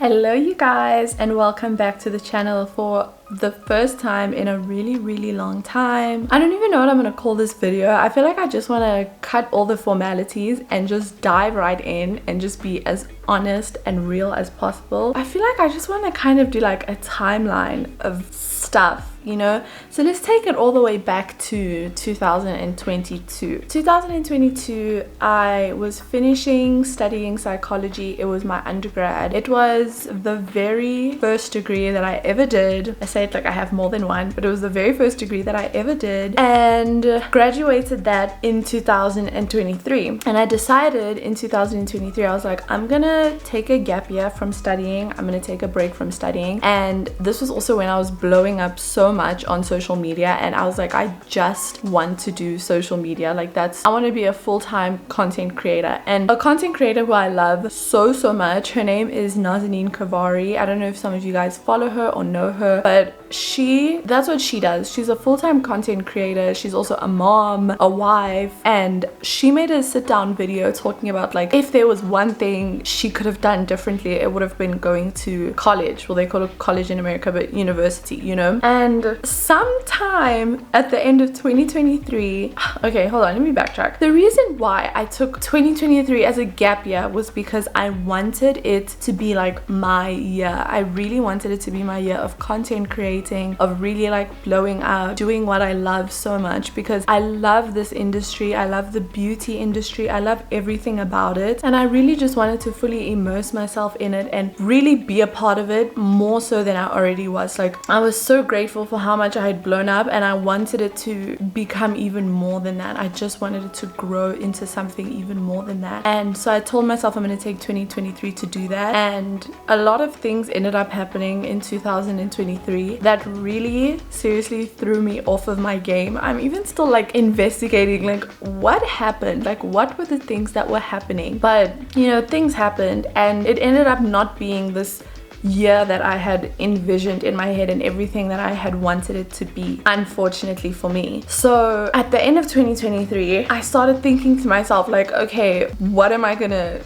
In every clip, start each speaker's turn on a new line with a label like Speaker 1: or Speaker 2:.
Speaker 1: Hello you guys, and welcome back to the channel for the first time in a really long time. I don't even know what I'm gonna call this video. I feel like I just want to cut all the formalities and just dive right in and just be as honest and real as possible. I feel like I just want to kind of do like a timeline of stuff, you know. So let's take it all the way back to 2022. I was finishing studying psychology. It was my undergrad. It was the very first degree that I ever did. I say it like I have more than one, but it was the very first degree that I ever did, and graduated that in 2023. And I decided in 2023, I was like, I'm gonna take a gap year from studying. I'm gonna take a break from studying. And this was also when I was blowing up so much on social media, and I was like, I just want to do social media. Like I want to be a full-time content creator, and a content creator who I love so much. Her name is Nazanin Kavari. I don't know if some of you guys follow her or know her, but that's what she does. She's a full-time content creator. She's also a mom, a wife, and she made a sit-down video talking about like, if there was one thing she could have done differently, it would have been going to college. Well, they call it college in America, but university, you know. And sometime at the end of 2023, okay, hold on, let me backtrack. The reason why I took 2023 as a gap year was because I wanted it to be like my year. I really wanted it to be my year of content creating, of really like blowing up, doing what I love so much, because I love this industry. I love the beauty industry. I love everything about it, and I really just wanted to fully immerse myself in it and really be a part of it more so than I already was. Like, I was so grateful for how much I had blown up, and I wanted it to become even more than that. I just wanted it to grow into something even more than that. And so I told myself I'm going to take 2023 to do that, and a lot of things ended up happening in 2023 that really seriously threw me off of my game. I'm even still like investigating like what happened, like what were the things that were happening. But you know, things happened, and it ended up not being this year that I had envisioned in my head and everything that I had wanted it to be, unfortunately for me. So at the end of 2023, I started thinking to myself like, okay, what am I gonna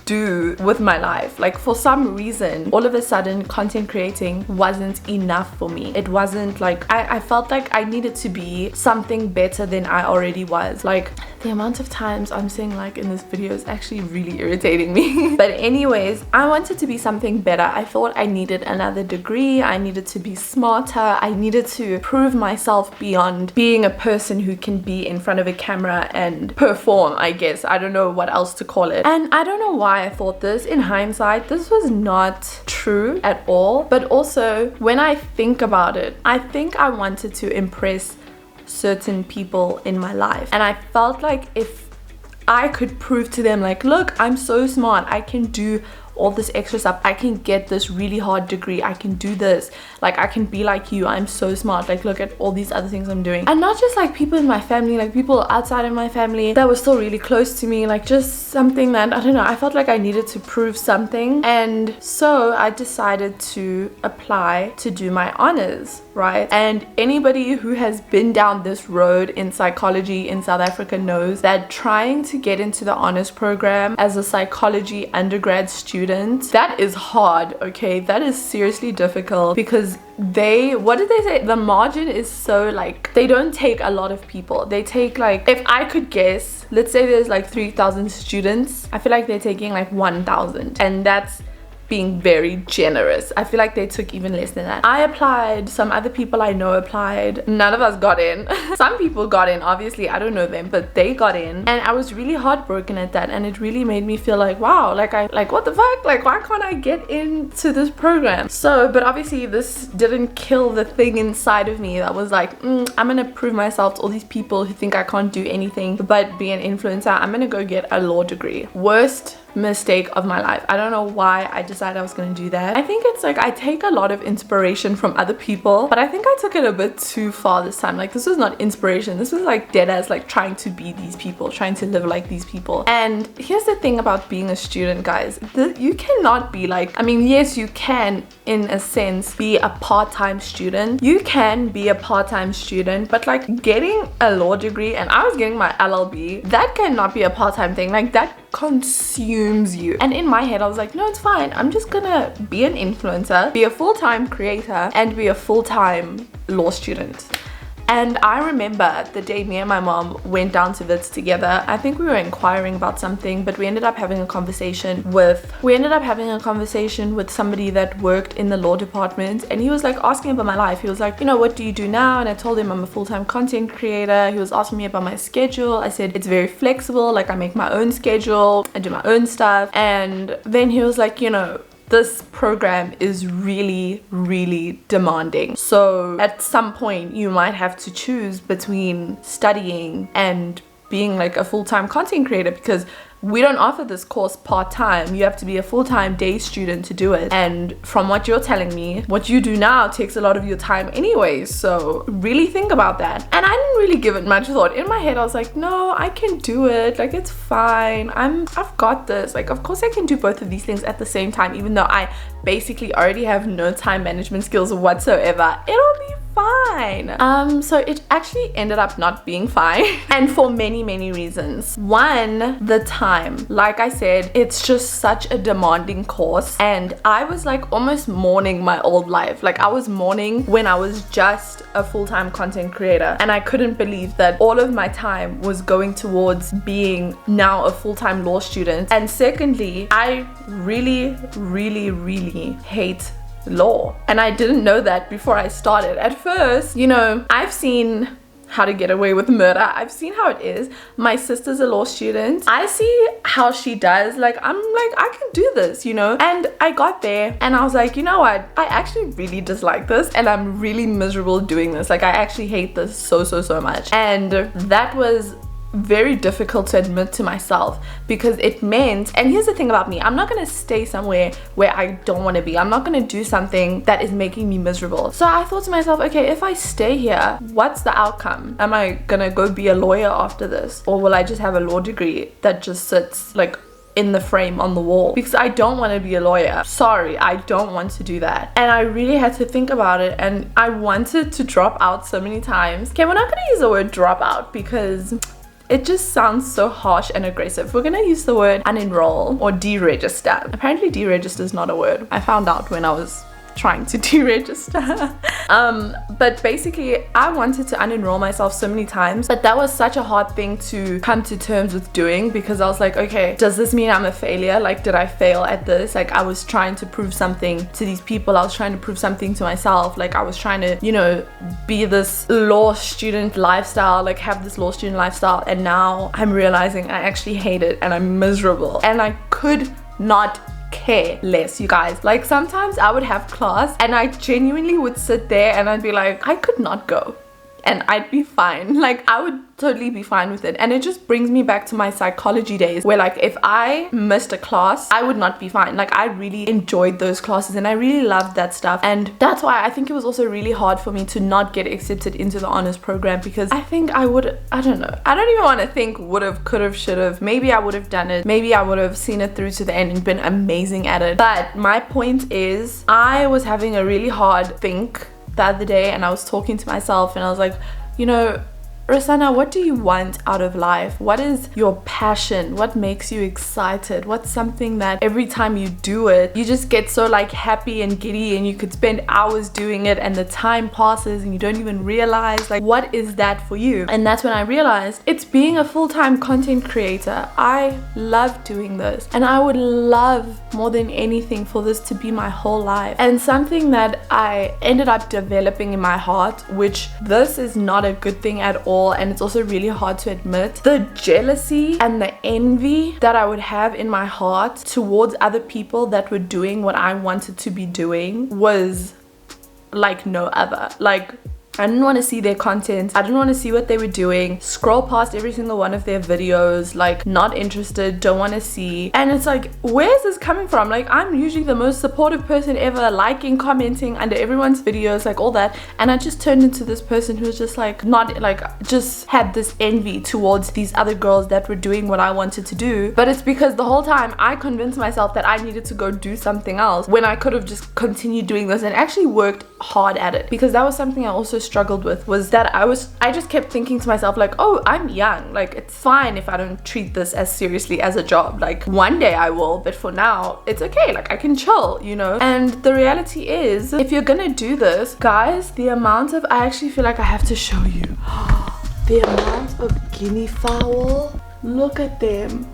Speaker 1: do with my life? Like, for some reason, all of a sudden content creating wasn't enough for me. It wasn't like, I felt like I needed to be something better than I already was. Like, the amount of times I'm saying like in this video is actually really irritating me. But anyways, I wanted to be something better. I thought I needed another degree. I needed to be smarter. I needed to prove myself beyond being a person who can be in front of a camera and perform, I guess. I don't know what else to call it. And I don't know why I thought this. In hindsight, this was not true at all. But also, when I think about it, I think I wanted to impress certain people in my life, and I felt like if I could prove to them like, look, I'm so smart, I can do all this extra stuff, I can get this really hard degree, I can do this, like I can be like you, I'm so smart, like look at all these other things I'm doing. And not just like people in my family, like people outside of my family that were still really close to me, like just something that, I don't know, I felt like I needed to prove something. And so I decided to apply to do my honors, right? And anybody who has been down this road in psychology in South Africa knows that trying to get into the honors program as a psychology undergrad student, that is hard, okay? That is seriously difficult, because what did they say? The margin is so like, they don't take a lot of people. They take like, if I could guess, let's say there's like 3,000 students, I feel like they're taking like 1,000, and that's being very generous. I feel like they took even less than that. I applied, some other people I know applied, none of us got in. Some people got in, obviously I don't know them, but they got in, and I was really heartbroken at that. And it really made me feel like, wow, like what the fuck, like why can't I get into this program? So, but obviously this didn't kill the thing inside of me that was like, I'm gonna prove myself to all these people who think I can't do anything but be an influencer. I'm gonna go get a law degree. Worst mistake of my life. I don't know why I decided I was going to do that. I think it's like, I take a lot of inspiration from other people, but I think I took it a bit too far this time. Like, this was not inspiration, this was like dead as like trying to be these people, trying to live like these people. And here's the thing about being a student, guys, you cannot be like, I mean, yes, you can in a sense be a part-time student. You can be a part-time student, but like getting a law degree, and I was getting my LLB, that cannot be a part-time thing. Like, that consumes you. And in my head I was like, no, it's fine, I'm just gonna be an influencer, be a full-time creator, and be a full-time law student. And I remember the day me and my mom went down to Wits together. I think we were inquiring about something, but we ended up having a conversation with somebody that worked in the law department, and he was like asking about my life. He was like, you know, what do you do now? And I told him I'm a full-time content creator. He was asking me about my schedule. I said it's very flexible, like I make my own schedule, I do my own stuff. And then he was like, you know, this program is really, really demanding. So at some point you might have to choose between studying and being like a full-time content creator, because we don't offer this course part-time. You have to be a full-time day student to do it. And from what you're telling me, what you do now takes a lot of your time anyway. So really think about that. And I didn't really give it much thought. In my head, I was like, no, I can do it. Like, it's fine. I've got this. Like, of course I can do both of these things at the same time, even though I basically already have no time management skills whatsoever. It'll be fine. So it actually ended up not being fine, and for many reasons. One, the time. Like I said, it's just such a demanding course, and I was like almost mourning my old life. Like, I was mourning when I was just a full-time content creator, and I couldn't believe that all of my time was going towards being now a full-time law student. And secondly, I really hate law, and I didn't know that before I started. At first, you know, I've seen How to Get Away with Murder. I've seen how it is. My sister's a law student. I see how she does. Like, I'm like, I can do this, you know. And I got there and I was like, you know what, I actually really dislike this, and I'm really miserable doing this. Like, I actually hate this so much. And that was very difficult to admit to myself, because it meant, and here's the thing about me, I'm not gonna stay somewhere where I don't want to be. I'm not gonna do something that is making me miserable. So I thought to myself, okay, if I stay here, what's the outcome? Am I gonna go be a lawyer after this, or will I just have a law degree that just sits like in the frame on the wall? Because I don't want to be a lawyer. Sorry, I don't want to do that. And I really had to think about it, and I wanted to drop out so many times. Okay, we're not gonna use the word drop out because it just sounds so harsh and aggressive. We're gonna use the word unenroll or deregister. Apparently deregister is not a word. I found out when I was trying to deregister. But basically I wanted to unenroll myself so many times, but that was such a hard thing to come to terms with doing, because I was like, okay, does this mean I'm a failure? Like, did I fail at this? Like, I was trying to prove something to these people. I was trying to prove something to myself. Like, I was trying to, you know, be this law student lifestyle, like have this law student lifestyle, and now I'm realizing I actually hate it and I'm miserable, and I could not care less, you guys. Like, sometimes I would have class and I genuinely would sit there and I'd be like, I could not go and I'd be fine. Like, I would totally be fine with it. And it just brings me back to my psychology days, where like if I missed a class, I would not be fine. Like, I really enjoyed those classes and I really loved that stuff. And that's why I think it was also really hard for me to not get accepted into the honors program, because I think I would, I don't know, I don't even want to think would have, could have, should have. Maybe I would have done it. Maybe I would have seen it through to the end and been amazing at it. But my point is, I was having a really hard think the other day, and I was talking to myself and I was like, you know, Rosanna, what do you want out of life? What is your passion? What makes you excited? What's something that every time you do it, you just get so like happy and giddy, and you could spend hours doing it and the time passes and you don't even realize? Like, what is that for you? And that's when I realized it's being a full-time content creator. I love doing this, and I would love more than anything for this to be my whole life. And something that I ended up developing in my heart, which this is not a good thing at all, and it's also really hard to admit, the jealousy and the envy that I would have in my heart towards other people that were doing what I wanted to be doing was like no other. Like, I didn't want to see their content. I didn't want to see what they were doing. Scroll past every single one of their videos, like not interested, don't want to see. And it's like, where's this coming from? Like, I'm usually the most supportive person ever, liking, commenting under everyone's videos, like all that. And I just turned into this person who was just like, not like, just had this envy towards these other girls that were doing what I wanted to do. But it's because the whole time I convinced myself that I needed to go do something else, when I could have just continued doing this and actually worked hard at it, because that was something I also struggled with was that I just kept thinking to myself like, oh, I'm young, like it's fine if I don't treat this as seriously as a job, like one day I will, but for now it's okay, like I can chill, you know. And the reality is, if you're gonna do this, guys, the amount of, I actually feel like I have to show you the amount of guinea fowl, look at them.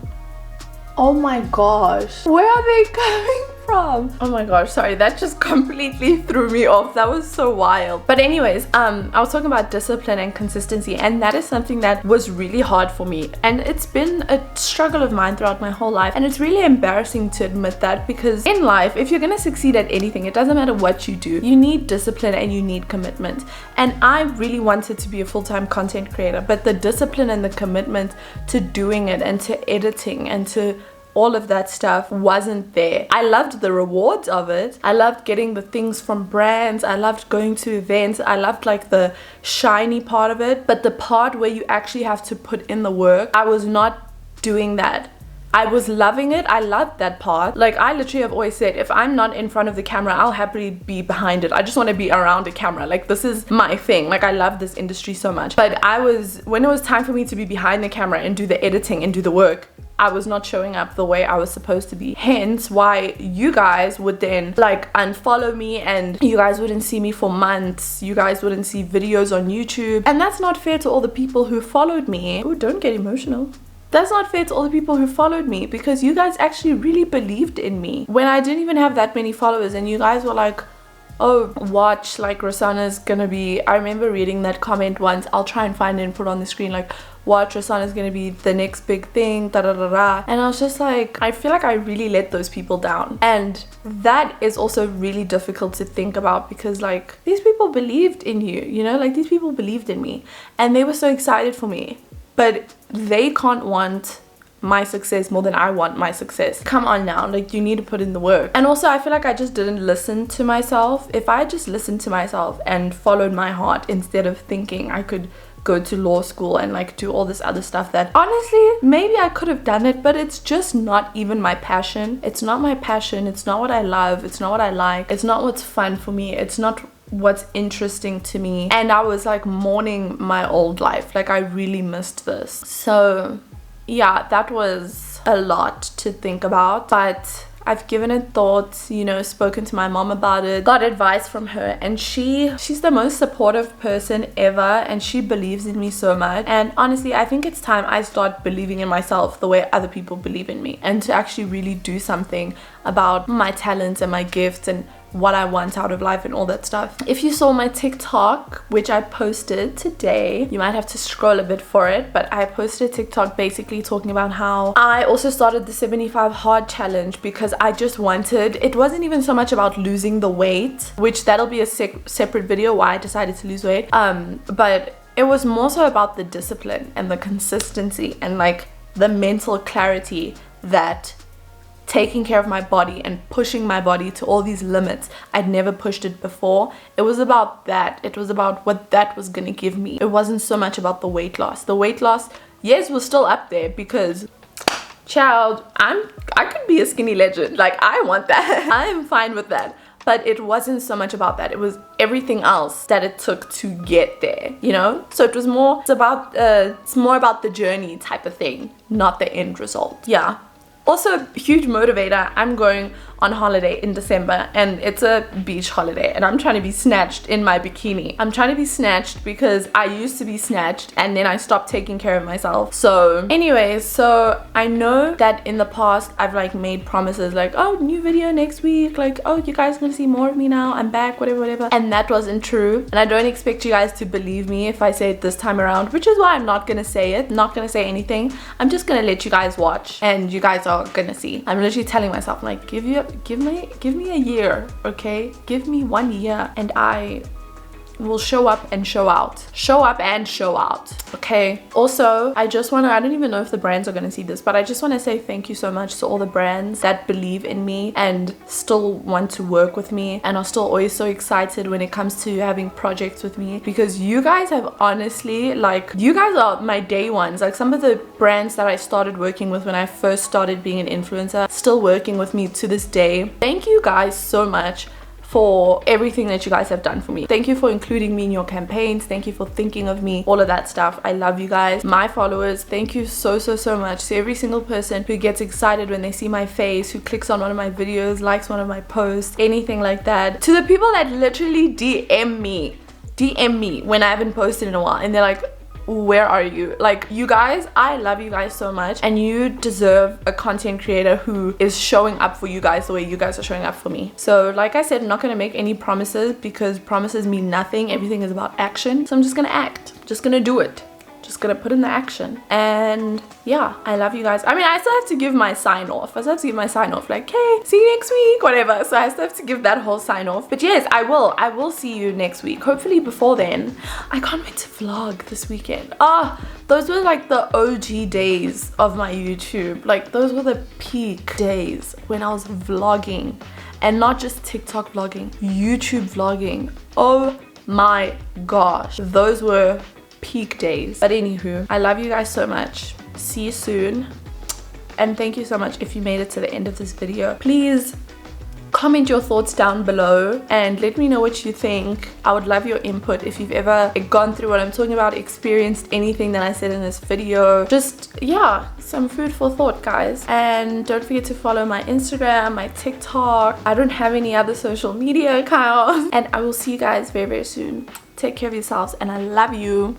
Speaker 1: Oh my gosh, where are they coming from? Oh my gosh, sorry, that just completely threw me off. That was so wild. But anyways, I was talking about discipline and consistency, and that is something that was really hard for me, and it's been a struggle of mine throughout my whole life. And it's really embarrassing to admit that, because in life, if you're gonna succeed at anything, it doesn't matter what you do, you need discipline and you need commitment. And I really wanted to be a full-time content creator, but the discipline and the commitment to doing it and to editing and to all of that stuff wasn't there. I loved the rewards of it. I loved getting the things from brands. I loved going to events. I loved like the shiny part of it, but the part where you actually have to put in the work, I was not doing that. I was loving it. I loved that part. Like, I literally have always said, if I'm not in front of the camera, I'll happily be behind it. I just want to be around a camera. Like, this is my thing. Like, I love this industry so much. But when it was time for me to be behind the camera and do the editing and do the work, I was not showing up the way I was supposed to be. Hence why you guys would then like unfollow me, and you guys wouldn't see me for months. You guys wouldn't see videos on YouTube. And that's not fair to all the people who followed me. Oh, don't get emotional. That's not fair to all the people who followed me, because you guys actually really believed in me when I didn't even have that many followers, and you guys were like, oh, watch, like Rosanna's gonna be, I remember reading that comment once, I'll try and find it and put it on the screen, like, watch, Rosanna's gonna be the next big thing, da da da da. And I was just like, I feel like I really let those people down. And that is also really difficult to think about, because like, these people believed in you, you know, like these people believed in me and they were so excited for me, but they can't want my success more than I want my success. Come on now, like you need to put in the work. And also I feel like I just didn't listen to myself. If I just listened to myself and followed my heart instead of thinking I could go to law school and like do all this other stuff that honestly maybe I could have done it, but it's just not even my passion. It's not my passion. It's not what I love. It's not what I like. It's not what's fun for me. It's not what's interesting to me. And I was like mourning my old life. Like I really missed this. So yeah, that was a lot to think about, but I've given it thought, you know, spoken to my mom about it, got advice from her, and she's the most supportive person ever, and she believes in me so much. And honestly, I think it's time I start believing in myself the way other people believe in me, and to actually really do something about my talents and my gifts and what I want out of life and all that stuff. If you saw my TikTok, which I posted today, you might have to scroll a bit for it, but I posted a TikTok basically talking about how I also started the 75 hard challenge because I just wanted, it wasn't even so much about losing the weight, which that'll be a separate video why I decided to lose weight, but it was more so about the discipline and the consistency and like the mental clarity that taking care of my body and pushing my body to all these limits. I'd never pushed it before. It was about that. It was about what that was gonna give me. It wasn't so much about the weight loss. The weight loss, yes, was still up there because child, I could be a skinny legend. Like I want that. I am fine with that. But it wasn't so much about that. It was everything else that it took to get there, you know? So it was more, it's more about the journey type of thing, not the end result. Yeah. Also, huge motivator, I'm going on holiday in December, and it's a beach holiday, and I'm trying to be snatched in my bikini. I'm trying to be snatched because I used to be snatched and then I stopped taking care of myself. So anyways, so I know that in the past I've like made promises like, oh, new video next week, like, oh, you guys are gonna see more of me now, I'm back, whatever, and that wasn't true. And I don't expect you guys to believe me if I say it this time around, which is why I'm not gonna say it, not gonna say anything. I'm just gonna let you guys watch and you guys are gonna see. I'm literally telling myself like, give me a year, okay? Give me 1 year and I will show up and show out. Show up and show out, okay? Also, I don't even know if the brands are gonna see this, but I just want to say thank you so much to all the brands that believe in me and still want to work with me and are still always so excited when it comes to having projects with me, because you guys have honestly, like, you guys are my day ones. Like some of the brands that I started working with when I first started being an influencer, still working with me to this day. Thank you guys so much for everything that you guys have done for me. Thank you for including me in your campaigns. Thank you for thinking of me, all of that stuff. I love you guys. My followers, thank you so much to every single person who gets excited when they see my face, who clicks on one of my videos, likes one of my posts, anything like that. To the people that literally DM me when I haven't posted in a while and they're like, where are you? Like, you guys, I love you guys so much, and you deserve a content creator who is showing up for you guys the way you guys are showing up for me. So like I said, I'm not gonna make any promises because promises mean nothing. Everything is about action. So I'm just gonna act, just gonna do it, just gonna put in the action. And yeah, I love you guys. I mean, I still have to give my sign off. Like, hey, see you next week, whatever. So I still have to give that whole sign off. But yes, I will see you next week, hopefully before then. I can't wait to vlog this weekend. Those were like the OG days of my YouTube. Like, those were the peak days when I was vlogging, and not just TikTok vlogging, YouTube vlogging. Oh my gosh, those were peak days. But anywho, I love you guys so much. See you soon, and thank you so much if you made it to the end of this video. Please comment your thoughts down below and let me know what you think. I would love your input if you've ever gone through what I'm talking about, experienced anything that I said in this video. Just, yeah, some food for thought, guys. And don't forget to follow my Instagram, my TikTok. I don't have any other social media accounts. And I will see you guys very soon. Take care of yourselves, and I love you.